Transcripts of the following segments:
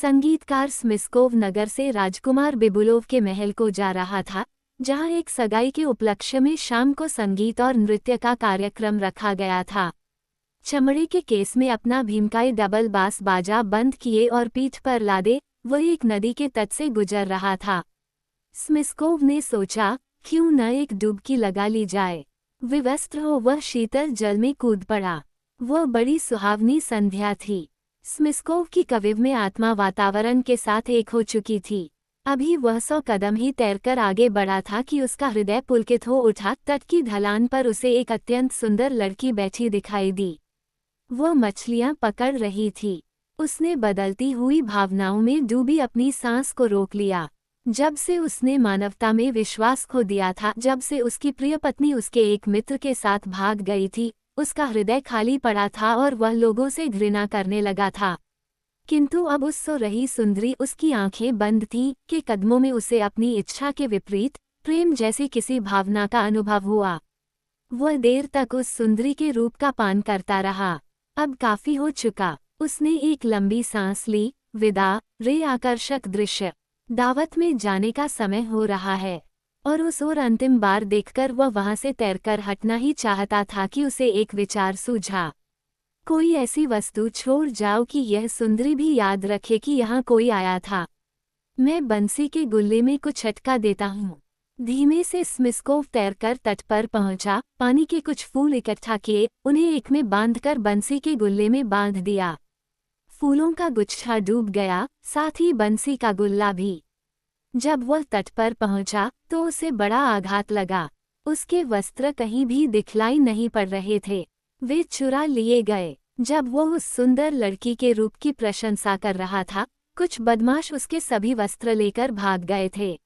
संगीतकार स्मिस्कोव नगर से राजकुमार बिबुलोव के महल को जा रहा था, जहां एक सगाई के उपलक्ष्य में शाम को संगीत और नृत्य का कार्यक्रम रखा गया था। चमड़े के केस में अपना भीमकाय डबल बास बाजा बंद किए और पीठ पर लादे वह एक नदी के तट से गुजर रहा था। स्मिस्कोव ने सोचा, क्यों न एक डुबकी लगा ली जाए। विवस्त्र हो वह शीतल जल में कूद पड़ा। वह बड़ी सुहावनी संध्या थी। स्मिस्कोव की कविव में आत्मा वातावरण के साथ एक हो चुकी थी। अभी वह 100 कदम ही तैरकर आगे बढ़ा था कि उसका हृदय पुलकित हो उठा। तट की ढलान पर उसे एक अत्यंत सुंदर लड़की बैठी दिखाई दी। वह मछलियां पकड़ रही थी। उसने बदलती हुई भावनाओं में डूबी अपनी सांस को रोक लिया। जब से उसने मानवता में विश्वास खो दिया था, जब से उसकी प्रिय पत्नी उसके एक मित्र के साथ भाग गई थी, उसका हृदय खाली पड़ा था और वह लोगों से घृणा करने लगा था। किंतु अब उस सो रही सुंदरी उसकी आंखें बंद थीं कि कदमों में उसे अपनी इच्छा के विपरीत प्रेम जैसी किसी भावना का अनुभव हुआ। वह देर तक उस सुंदरी के रूप का पान करता रहा। अब काफी हो चुका। उसने एक लंबी सांस ली। विदा रे आकर्षक दृश्य। दावत में जाने का समय हो रहा है। और उस ओर अंतिम बार देखकर वह वहां से तैरकर हटना ही चाहता था कि उसे एक विचार सूझा। कोई ऐसी वस्तु छोड़ जाओ कि यह सुंदरी भी याद रखे कि यहाँ कोई आया था। मैं बंसी के गुल्ले में कुछ अटका देता हूँ। धीमे से स्मिस्कोव तैरकर तट पर पहुंचा, पानी के कुछ फूल इकट्ठा किए, उन्हें एक में बांधकर बंसी के गुल्ले में बांध दिया। फूलों का गुच्छा डूब गया, साथ ही बंसी का गुल्ला भी। जब वह तट पर पहुंचा तो उसे बड़ा आघात लगा। उसके वस्त्र कहीं भी दिखलाई नहीं पड़ रहे थे। वे चुरा लिए गए। जब वह उस सुंदर लड़की के रूप की प्रशंसा कर रहा था, कुछ बदमाश उसके सभी वस्त्र लेकर भाग गए थे।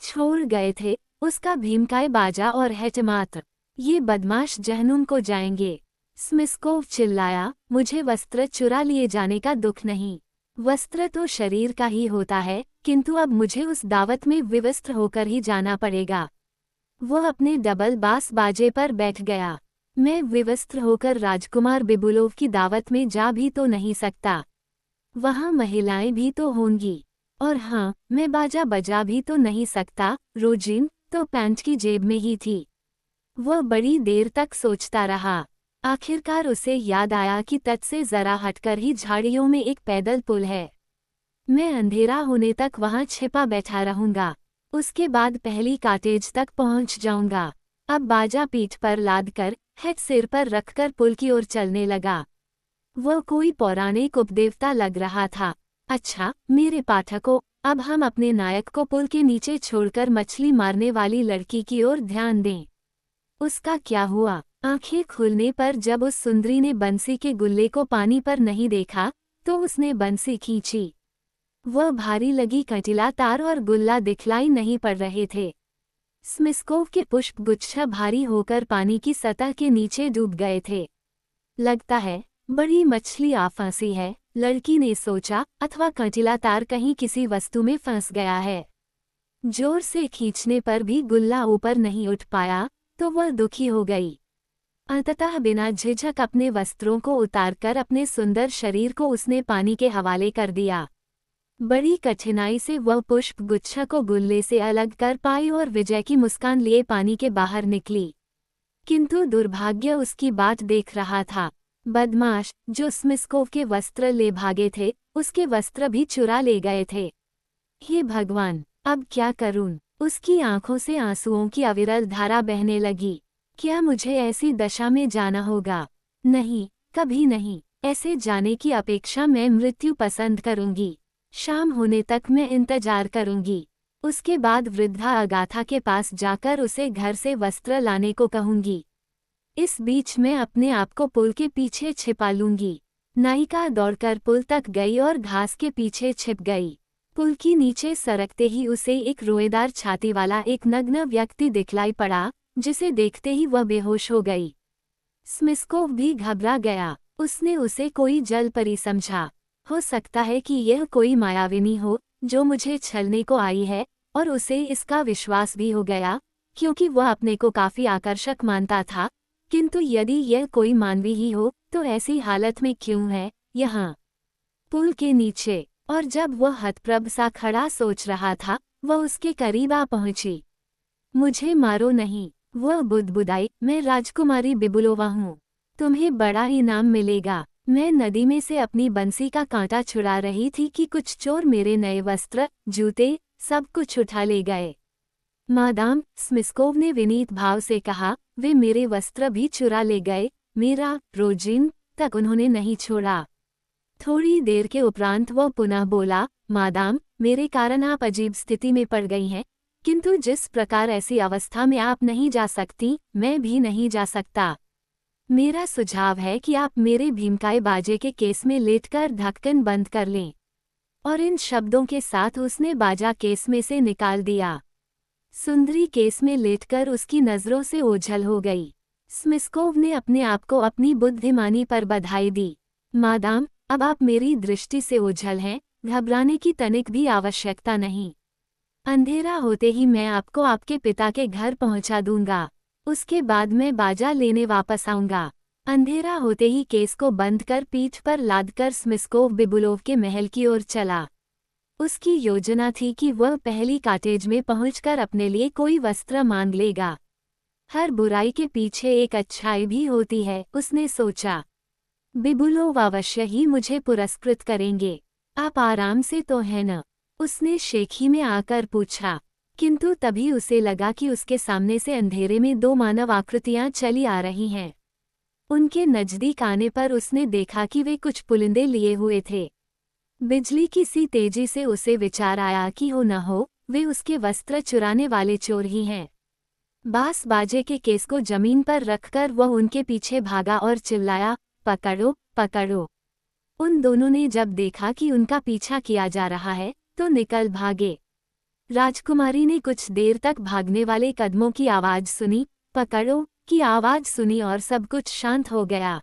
छोड़ गए थे उसका भीमकाय बाजा और हैटमात्र। ये बदमाश जहन्नुम को जाएंगे। स्मिस्कोव चिल्लाया, मुझे वस्त्र चुरा लिए जाने का दुख नहीं। वस्त्र तो शरीर का ही होता है, किंतु अब मुझे उस दावत में विवस्त्र होकर ही जाना पड़ेगा। वह अपने डबल बास बाजे पर बैठ गया। मैं विवस्त्र होकर राजकुमार बिबुलोव की दावत में जा भी तो नहीं सकता। वहाँ महिलाएं भी तो होंगी। और हाँ, मैं बाजा बजा भी तो नहीं सकता। रोजिन तो पैंट की जेब में ही थी। वह बड़ी देर तक सोचता रहा। आखिरकार उसे याद आया कि तट से जरा हटकर ही झाड़ियों में एक पैदल पुल है। मैं अंधेरा होने तक वहां छिपा बैठा रहूंगा। उसके बाद पहली कॉटेज तक पहुंच जाऊंगा। अब बाजा पीठ पर लादकर, हेड सिर पर रखकर पुल की ओर चलने लगा। वह कोई पौराणिक उपदेवता लग रहा था। अच्छा मेरे पाठकों, अब हम अपने नायक को पुल के नीचे छोड़कर मछली मारने वाली लड़की की ओर ध्यान दें। उसका क्या हुआ? आंखें खुलने पर जब उस सुंदरी ने बंसी के गुल्ले को पानी पर नहीं देखा, तो उसने बंसी खींची। वह भारी लगी कटिला तार और गुल्ला दिखलाई नहीं पड़ रहे थे। स्मिस्कोव के पुष्प गुच्छा भारी होकर पानी की सतह के नीचे डूब गए थे। लगता है बड़ी मछली आ फंसी है, लड़की ने सोचा, अथवा कटिला तार कहीं किसी वस्तु में फंस गया है। जोर से खींचने पर भी गुल्ला ऊपर नहीं उठ पाया, तो वह दुखी हो गई। अंततः बिना झिझक अपने वस्त्रों को उतारकर अपने सुंदर शरीर को उसने पानी के हवाले कर दिया। बड़ी कठिनाई से वह पुष्प गुच्छा को गुल्ले से अलग कर पाई और विजय की मुस्कान लिए पानी के बाहर निकली। किंतु दुर्भाग्य उसकी बाट देख रहा था। बदमाश जो स्मिस्कोव के वस्त्र ले भागे थे, उसके वस्त्र भी चुरा ले गए थे। हे भगवान, अब क्या करूं? उसकी आंखों से आंसुओं की अविरल धारा बहने लगी। क्या मुझे ऐसी दशा में जाना होगा? नहीं, कभी नहीं। ऐसे जाने की अपेक्षा मैं मृत्यु पसंद करूंगी। शाम होने तक मैं इंतजार करूंगी। उसके बाद वृद्धा अगाथा के पास जाकर उसे घर से वस्त्र लाने को कहूंगी। इस बीच मैं अपने आप को पुल के पीछे छिपा लूंगी। नायिका दौड़कर पुल तक गई और घास के पीछे छिप गई। पुल की नीचे सरकते ही उसे एक रोएदार छाती वाला एक नग्न व्यक्ति दिखलाई पड़ा, जिसे देखते ही वह बेहोश हो गई। स्मिस्कोव भी घबरा गया। उसने उसे कोई जल परी समझा। हो सकता है कि यह कोई मायाविनी हो जो मुझे छलने को आई है, और उसे इसका विश्वास भी हो गया, क्योंकि वह अपने को काफी आकर्षक मानता था। किंतु यदि यह कोई मानवी ही हो तो ऐसी हालत में क्यों है यहाँ? पुल के नीचे और जब वह हतप्रभ सा खड़ा सोच रहा था, वह उसके करीब आ पहुंची। मुझे मारो नहीं, वह बुदबुदाई, मैं राजकुमारी बिबुलोवा हूँ। तुम्हें बड़ा इनाम मिलेगा। मैं नदी में से अपनी बंसी का कांटा छुड़ा रही थी कि कुछ चोर मेरे नए वस्त्र, जूते, सब कुछ उठा ले गए। मादाम स्मिस्कोव ने विनीत भाव से कहा, वे मेरे वस्त्र भी चुरा ले गए, मेरा रोजिन तक उन्होंने नहीं छोड़ा। थोड़ी देर के उपरांत वह पुनः बोला, मादाम, मेरे कारण आप अजीब स्थिति में पड़ गई हैं, किंतु जिस प्रकार ऐसी अवस्था में आप नहीं जा सकती, मैं भी नहीं जा सकता। मेरा सुझाव है कि आप मेरे भीमकाय बाजे के केस में लेटकर ढक्कन बंद कर लें। और इन शब्दों के साथ उसने बाजा केस में से निकाल दिया। सुंदरी केस में लेटकर उसकी नजरों से ओझल हो गई। स्मिस्कोव ने अपने आप को अपनी बुद्धिमानी पर बधाई दी। मादाम, अब आप मेरी दृष्टि से ओझल हैं, घबराने की तनिक भी आवश्यकता नहीं। अंधेरा होते ही मैं आपको आपके पिता के घर पहुंचा दूंगा। उसके बाद मैं बाजा लेने वापस आऊंगा। अंधेरा होते ही केस को बंद कर पीठ पर लादकर स्मिस्कोव बिबुलोव के महल की ओर चला। उसकी योजना थी कि वह पहली कॉटेज में पहुंचकर अपने लिए कोई वस्त्र मांग लेगा। हर बुराई के पीछे एक अच्छाई भी होती है, उसने सोचा। बिबुलोव अवश्य ही मुझे पुरस्कृत करेंगे। आप आराम से तो हैं न? उसने शेखी में आकर पूछा। किंतु तभी उसे लगा कि उसके सामने से अंधेरे में दो मानव आकृतियां चली आ रही हैं। उनके नजदीक आने पर उसने देखा कि वे कुछ पुलिंदे लिए हुए थे। बिजली की सी तेजी से उसे विचार आया कि हो न हो, वे उसके वस्त्र चुराने वाले चोर ही हैं। बास बाजे के केस को जमीन पर रखकर वह उनके पीछे भागा और चिल्लाया, पकड़ो, पकड़ो। उन दोनों ने जब देखा कि उनका पीछा किया जा रहा है, तो निकल भागे। राजकुमारी ने कुछ देर तक भागने वाले कदमों की आवाज सुनी, पकड़ो की आवाज सुनी और सब कुछ शांत हो गया।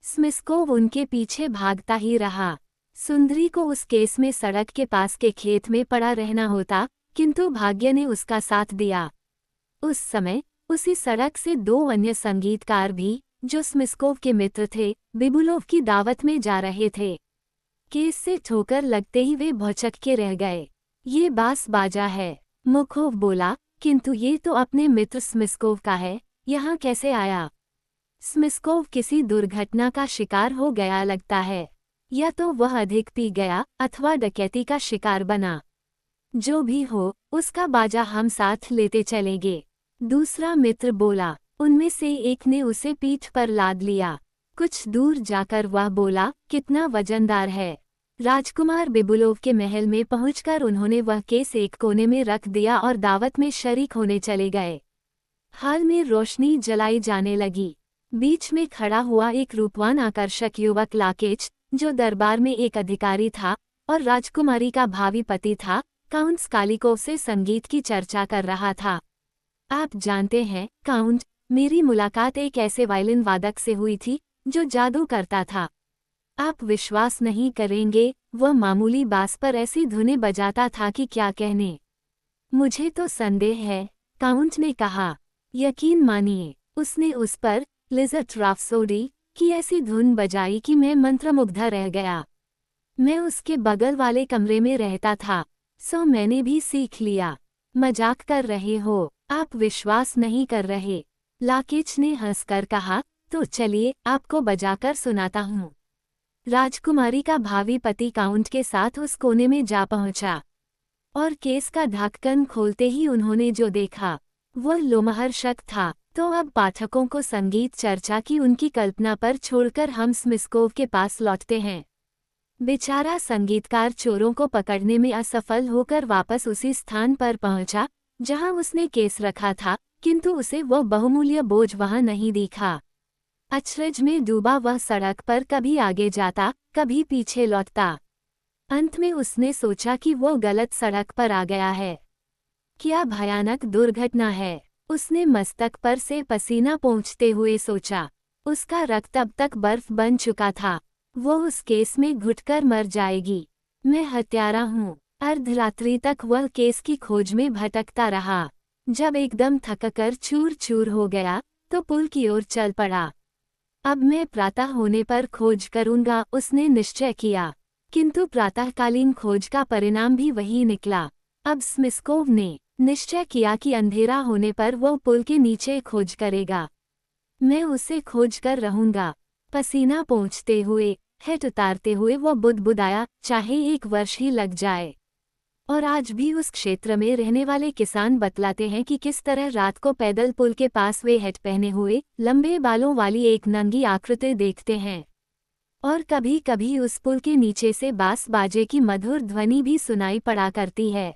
स्मिस्कोव उनके पीछे भागता ही रहा। सुंदरी को उस केस में सड़क के पास के खेत में पड़ा रहना होता, किंतु भाग्य ने उसका साथ दिया। उस समय उसी सड़क से दो अन्य संगीतकार भी, जो स्मिस्कोव के मित्र थे, बिबुलोव की दावत में जा रहे थे। केस से ठोकर लगते ही वे भौचक के रह गए। ये बास बाजा है, मुखोव बोला, किंतु ये तो अपने मित्र स्मिस्कोव का है, यहाँ कैसे आया? स्मिस्कोव किसी दुर्घटना का शिकार हो गया लगता है, या तो वह अधिक पी गया अथवा डकैती का शिकार बना। जो भी हो, उसका बाजा हम साथ लेते चलेंगे। दूसरा मित्र बोला। उनमें से एक ने उसे पीठ पर लाद लिया। कुछ दूर जाकर वह बोला, कितना वजनदार है। राजकुमार बिबुलोव के महल में पहुंचकर उन्होंने वह केस एक कोने में रख दिया और दावत में शरीक होने चले गए। हाल में रोशनी जलाई जाने लगी। बीच में खड़ा हुआ एक रूपवान आकर्षक युवक लाकेच, जो दरबार में एक अधिकारी था और राजकुमारी का भावी पति था, काउंट स्कालिकोव से संगीत की चर्चा कर रहा था। आप जानते हैं, काउंट, मेरी मुलाकात एक ऐसे वायलिन वादक से हुई थी, जो जादू करता था। आप विश्वास नहीं करेंगे, वह मामूली बास पर ऐसी धुनें बजाता था कि क्या कहने। मुझे तो संदेह है, काउंट ने कहा। यकीन मानिए, उसने उस पर लिजर्ट राफ्सोडी की ऐसी धुन बजाई कि मैं मंत्रमुग्ध रह गया। मैं उसके बगल वाले कमरे में रहता था, सो मैंने भी सीख लिया। मजाक कर रहे हो, आप विश्वास नहीं कर रहे, लाकेच ने हंसकर कहा। तो चलिए, आपको बजाकर सुनाता हूँ। राजकुमारी का भावी पति काउंट के साथ उस कोने में जा पहुंचा, और केस का ढक्कन खोलते ही उन्होंने जो देखा, वह लोमहर्षक था। तो अब पाठकों को संगीत चर्चा की उनकी कल्पना पर छोड़कर हम स्मिस्कोव के पास लौटते हैं। बेचारा संगीतकार चोरों को पकड़ने में असफल होकर वापस उसी स्थान पर पहुंचा, जहां उसने केस रखा था, किंतु उसे वह बहुमूल्य बोझ वहां नहीं दिखा। अचरज में डूबा वह सड़क पर कभी आगे जाता, कभी पीछे लौटता। अंत में उसने सोचा कि वो गलत सड़क पर आ गया है। क्या भयानक दुर्घटना है, उसने मस्तक पर से पसीना पोंछते हुए सोचा। उसका रक्त अब तक बर्फ बन चुका था। वो उस केस में घुटकर मर जाएगी। मैं हत्यारा हूँ। अर्धरात्रि तक वह केस की खोज में भटकता रहा। जब एकदम थककर चूर चूर हो गया, तो पुल की ओर चल पड़ा। अब मैं प्रातः होने पर खोज करूंगा, उसने निश्चय किया। किंतु प्रातःकालीन खोज का परिणाम भी वही निकला। अब स्मिस्कोव ने निश्चय किया कि अंधेरा होने पर वो पुल के नीचे खोज करेगा। मैं उसे खोज कर रहूंगा। पसीना पोंछते हुए, हेट उतारते हुए वो बुदबुदाया, चाहे 1 वर्ष ही लग जाए। और आज भी उस क्षेत्र में रहने वाले किसान बतलाते हैं कि किस तरह रात को पैदल पुल के पास वे हेट पहने हुए, लंबे बालों वाली एक नंगी आकृति देखते हैं। और कभी कभी उस पुल के नीचे से बांस बाजे की मधुर ध्वनि भी सुनाई पड़ा करती है।